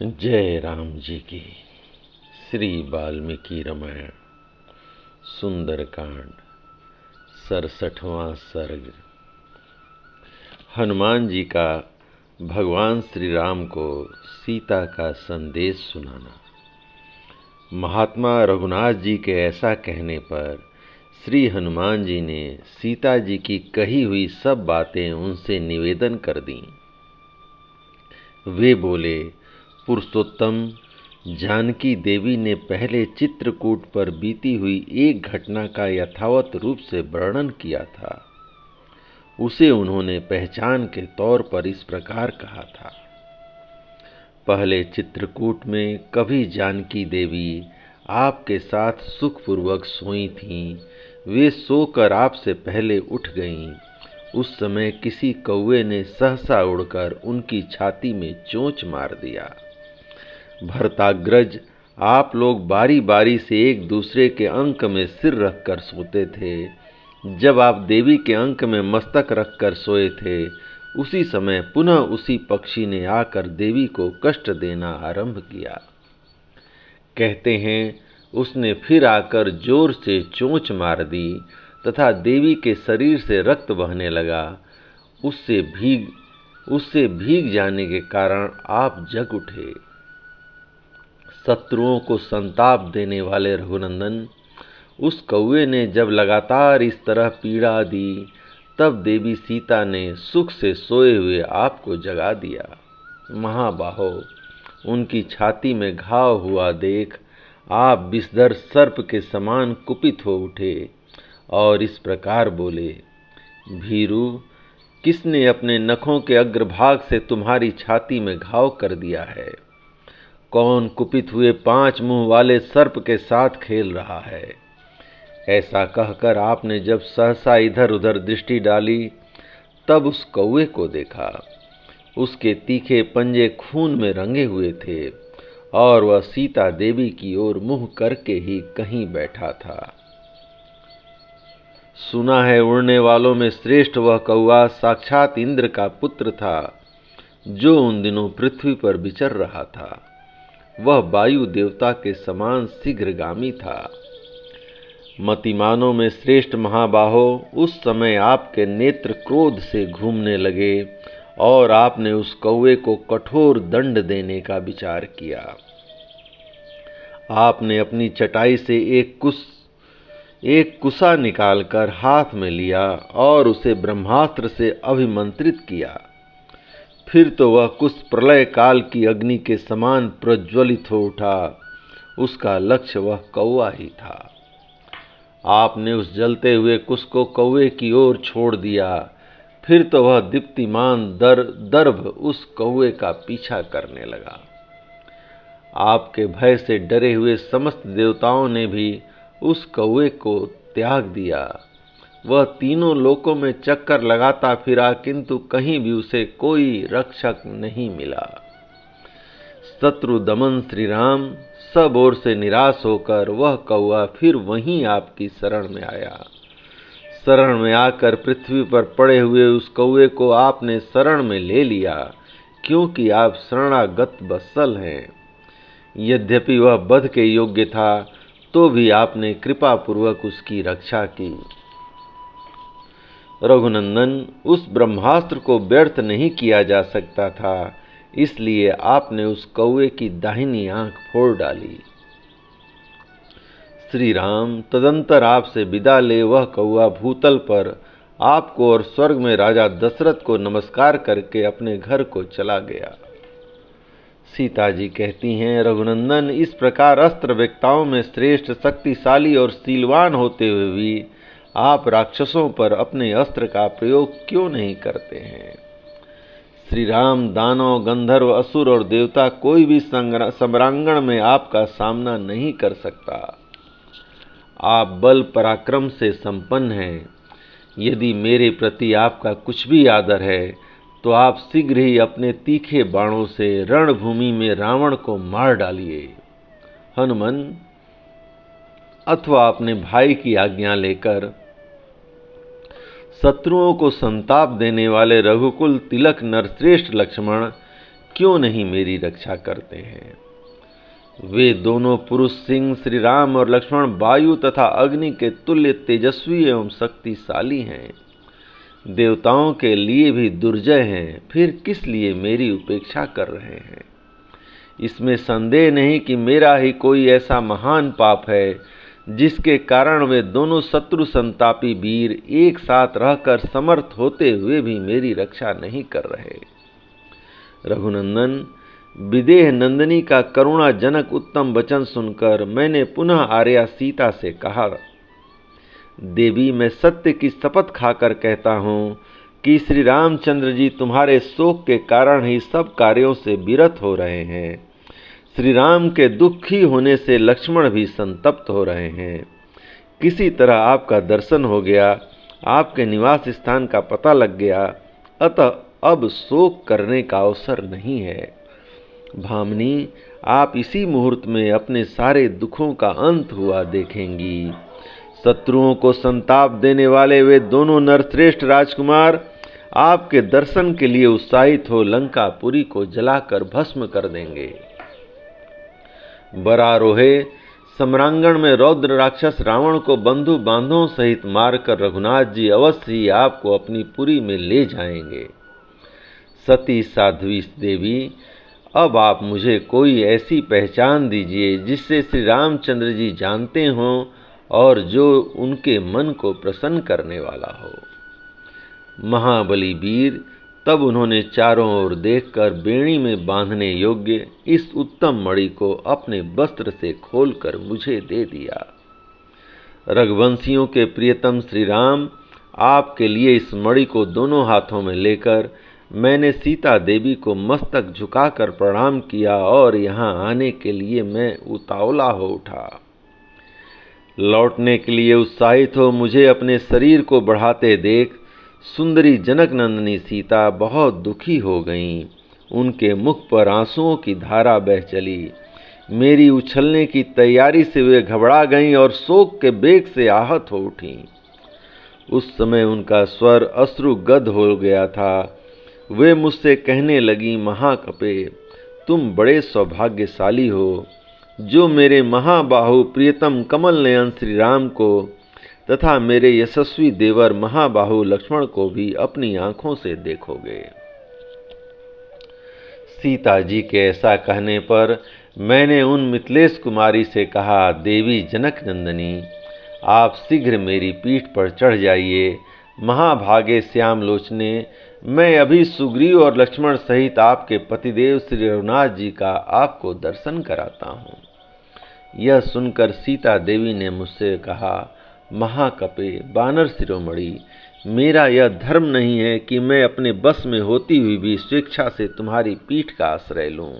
जय राम जी की। श्री वाल्मीकि रामायण सुंदरकांड 67वां सर्ग। हनुमान जी का भगवान श्री राम को सीता का संदेश सुनाना। महात्मा रघुनाथ जी के ऐसा कहने पर श्री हनुमान जी ने सीता जी की कही हुई सब बातें उनसे निवेदन कर दी। वे बोले, पुरुषोत्तम, जानकी देवी ने पहले चित्रकूट पर बीती हुई एक घटना का यथावत रूप से वर्णन किया था। उसे उन्होंने पहचान के तौर पर इस प्रकार कहा था। पहले चित्रकूट में कभी जानकी देवी आपके साथ सुखपूर्वक सोई थीं। वे सोकर आपसे पहले उठ गईं। उस समय किसी कौवे ने सहसा उड़कर उनकी छाती में चोंच मार दिया। भरताग्रज, आप लोग बारी बारी से एक दूसरे के अंक में सिर रखकर सोते थे। जब आप देवी के अंक में मस्तक रखकर सोए थे, उसी समय पुनः उसी पक्षी ने आकर देवी को कष्ट देना आरंभ किया। कहते हैं, उसने फिर आकर जोर से चोंच मार दी तथा देवी के शरीर से रक्त बहने लगा। उससे भीग जाने के कारण आप जग उठे। शत्रुओं को संताप देने वाले रघुनंदन, उस कौवे ने जब लगातार इस तरह पीड़ा दी, तब देवी सीता ने सुख से सोए हुए आपको जगा दिया। महाबाहो, उनकी छाती में घाव हुआ देख आप विषधर सर्प के समान कुपित हो उठे और इस प्रकार बोले, भीरू, किसने अपने नखों के अग्रभाग से तुम्हारी छाती में घाव कर दिया है? कौन कुपित हुए 5 मुंह वाले सर्प के साथ खेल रहा है? ऐसा कहकर आपने जब सहसा इधर उधर दृष्टि डाली, तब उस कौवे को देखा। उसके तीखे पंजे खून में रंगे हुए थे और वह सीता देवी की ओर मुंह करके ही कहीं बैठा था। सुना है, उड़ने वालों में श्रेष्ठ वह कौवा साक्षात इंद्र का पुत्र था, जो उन दिनों पृथ्वी पर विचर रहा था। वह वायु देवता के समान शीघ्रगामी था। मतिमानों में श्रेष्ठ महाबाहो, उस समय आपके नेत्र क्रोध से घूमने लगे और आपने उस कौवे को कठोर दंड देने का विचार किया। आपने अपनी चटाई से एक कुसा निकालकर हाथ में लिया और उसे ब्रह्मास्त्र से अभिमंत्रित किया। फिर तो वह कुश प्रलय काल की अग्नि के समान प्रज्वलित हो उठा। उसका लक्ष्य वह कौवा ही था। आपने उस जलते हुए कुश को कौवे की ओर छोड़ दिया। फिर तो वह दीप्तिमान दर्भ उस कौवे का पीछा करने लगा। आपके भय से डरे हुए समस्त देवताओं ने भी उस कौवे को त्याग दिया। वह तीनों लोकों में चक्कर लगाता फिरा, किंतु कहीं भी उसे कोई रक्षक नहीं मिला। शत्रु दमन श्री राम सब ओर से निराश होकर वह कौवा फिर वहीं आपकी शरण में आया। शरण में आकर पृथ्वी पर पड़े हुए उस कौवे को आपने शरण में ले लिया, क्योंकि आप शरणागत वत्सल हैं। यद्यपि वह वध के योग्य था, तो भी आपने कृपा पूर्वक उसकी रक्षा की। रघुनंदन, उस ब्रह्मास्त्र को व्यर्थ नहीं किया जा सकता था, इसलिए आपने उस कौवे की दाहिनी आंख फोड़ डाली। श्री राम तदंतर आपसे विदा ले वह कौवा भूतल पर आपको और स्वर्ग में राजा दशरथ को नमस्कार करके अपने घर को चला गया। सीता जी कहती हैं, रघुनंदन, इस प्रकार अस्त्र वेक्ताओं में श्रेष्ठ, शक्तिशाली और शीलवान होते हुए भी आप राक्षसों पर अपने अस्त्र का प्रयोग क्यों नहीं करते हैं? श्री राम, दानव, गंधर्व, असुर और देवता कोई भी सम्रांगण में आपका सामना नहीं कर सकता। आप बल पराक्रम से संपन्न हैं। यदि मेरे प्रति आपका कुछ भी आदर है, तो आप शीघ्र ही अपने तीखे बाणों से रणभूमि में रावण को मार डालिए। हनुमान, अथवा अपने भाई की आज्ञा लेकर शत्रुओं को संताप देने वाले रघुकुल तिलक नरश्रेष्ठ लक्ष्मण क्यों नहीं मेरी रक्षा करते हैं? वे दोनों पुरुष सिंह श्री राम और लक्ष्मण वायु तथा अग्नि के तुल्य तेजस्वी एवं शक्तिशाली हैं, देवताओं के लिए भी दुर्जय हैं, फिर किस लिए मेरी उपेक्षा कर रहे हैं? इसमें संदेह नहीं कि मेरा ही कोई ऐसा महान पाप है जिसके कारण वे दोनों शत्रु संतापी वीर एक साथ रहकर समर्थ होते हुए भी मेरी रक्षा नहीं कर रहे। रघुनंदन, विदेह नंदिनी का करुणाजनक उत्तम वचन सुनकर मैंने पुनः आर्या सीता से कहा, देवी, मैं सत्य की शपथ खाकर कहता हूँ कि श्री रामचंद्र जी तुम्हारे शोक के कारण ही सब कार्यों से विरत हो रहे हैं। श्री राम के दुखी होने से लक्ष्मण भी संतप्त हो रहे हैं। किसी तरह आपका दर्शन हो गया, आपके निवास स्थान का पता लग गया, अतः अब शोक करने का अवसर नहीं है। भामिनी, आप इसी मुहूर्त में अपने सारे दुखों का अंत हुआ देखेंगी। शत्रुओं को संताप देने वाले वे दोनों नरश्रेष्ठ राजकुमार आपके दर्शन के लिए उत्साहित हो लंकापुरी को जलाकर भस्म कर देंगे। बरारोहे सम्रांगण में रौद्र राक्षस रावण को बंधु बांधों सहित मारकर रघुनाथ जी अवश्य ही आपको अपनी पुरी में ले जाएंगे। सती साध्वी देवी, अब आप मुझे कोई ऐसी पहचान दीजिए जिससे श्री रामचंद्र जी जानते हों और जो उनके मन को प्रसन्न करने वाला हो। महाबली वीर तब उन्होंने चारों ओर देखकर बेड़ी में बांधने योग्य इस उत्तम मणि को अपने वस्त्र से खोलकर मुझे दे दिया। रघुवंशियों के प्रियतम श्री राम, आपके लिए इस मणि को दोनों हाथों में लेकर मैंने सीता देवी को मस्तक झुकाकर प्रणाम किया और यहाँ आने के लिए मैं उतावला हो उठा। लौटने के लिए उत्साहित हो मुझे अपने शरीर को बढ़ाते देख सुंदरी जनक नंदिनी सीता बहुत दुखी हो गईं। उनके मुख पर आंसुओं की धारा बह चली। मेरी उछलने की तैयारी से वे घबरा गईं और शोक के बेग से आहत हो उठीं। उस समय उनका स्वर अश्रुगद हो गया था। वे मुझसे कहने लगी, महाकपे, तुम बड़े सौभाग्यशाली हो जो मेरे महाबाहु प्रियतम कमल नयन श्री राम को तथा मेरे यशस्वी देवर महाबाहु लक्ष्मण को भी अपनी आंखों से देखोगे। सीता जी के ऐसा कहने पर मैंने उन मिथिलेश कुमारी से कहा, देवी जनक नंदिनी, आप शीघ्र मेरी पीठ पर चढ़ जाइए। महाभागे श्याम लोचने, मैं अभी सुग्रीव और लक्ष्मण सहित आपके पतिदेव श्री रघुनाथ जी का आपको दर्शन कराता हूँ। यह सुनकर सीता देवी ने मुझसे कहा, महाकपे, बानर शिरोमणि, मेरा यह धर्म नहीं है कि मैं अपने बस में होती हुई भी स्वेच्छा से तुम्हारी पीठ का आश्रय लूं।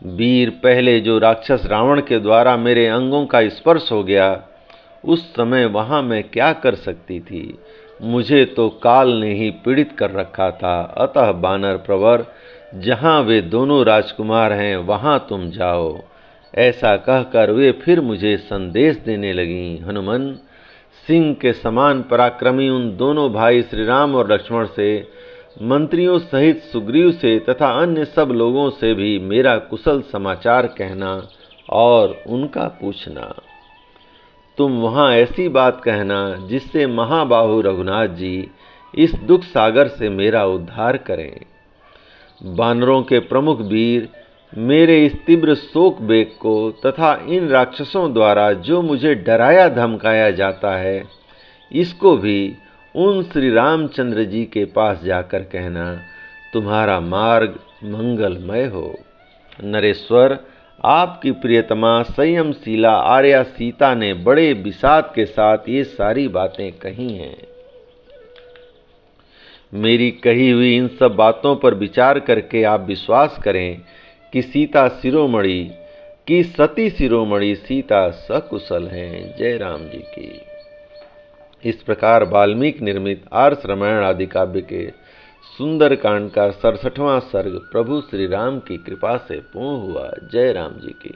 वीर, पहले जो राक्षस रावण के द्वारा मेरे अंगों का स्पर्श हो गया, उस समय वहां मैं क्या कर सकती थी? मुझे तो काल ने ही पीड़ित कर रखा था। अतः बानर प्रवर, जहां वे दोनों राजकुमार हैं वहां तुम जाओ। ऐसा कहकर वे फिर मुझे संदेश देने लगीं। हनुमान, सिंह के समान पराक्रमी उन दोनों भाई श्री राम और लक्ष्मण से, मंत्रियों सहित सुग्रीव से तथा अन्य सब लोगों से भी मेरा कुशल समाचार कहना और उनका पूछना। तुम वहां ऐसी बात कहना जिससे महाबाहु रघुनाथ जी इस दुख सागर से मेरा उद्धार करें। बानरों के प्रमुख वीर मेरे इस तीव्र शोक बेग को तथा इन राक्षसों द्वारा जो मुझे डराया धमकाया जाता है, इसको भी उन श्री रामचंद्र जी के पास जाकर कहना, तुम्हारा मार्ग मंगलमय हो। नरेश्वर, आपकी प्रियतमा संयमशीला आर्या सीता ने बड़े विषाद के साथ ये सारी बातें कही हैं। मेरी कही हुई इन सब बातों पर विचार करके आप विश्वास करें कि सीता शिरोमणि की सती शिरोमणि सीता सकुशल हैं। जय राम जी की। इस प्रकार वाल्मीकि निर्मित आर्ष रामायण आदि काव्य के सुंदर कांड का 67वां सर्ग प्रभु श्री राम की कृपा से पूर्ण हुआ। जय राम जी की।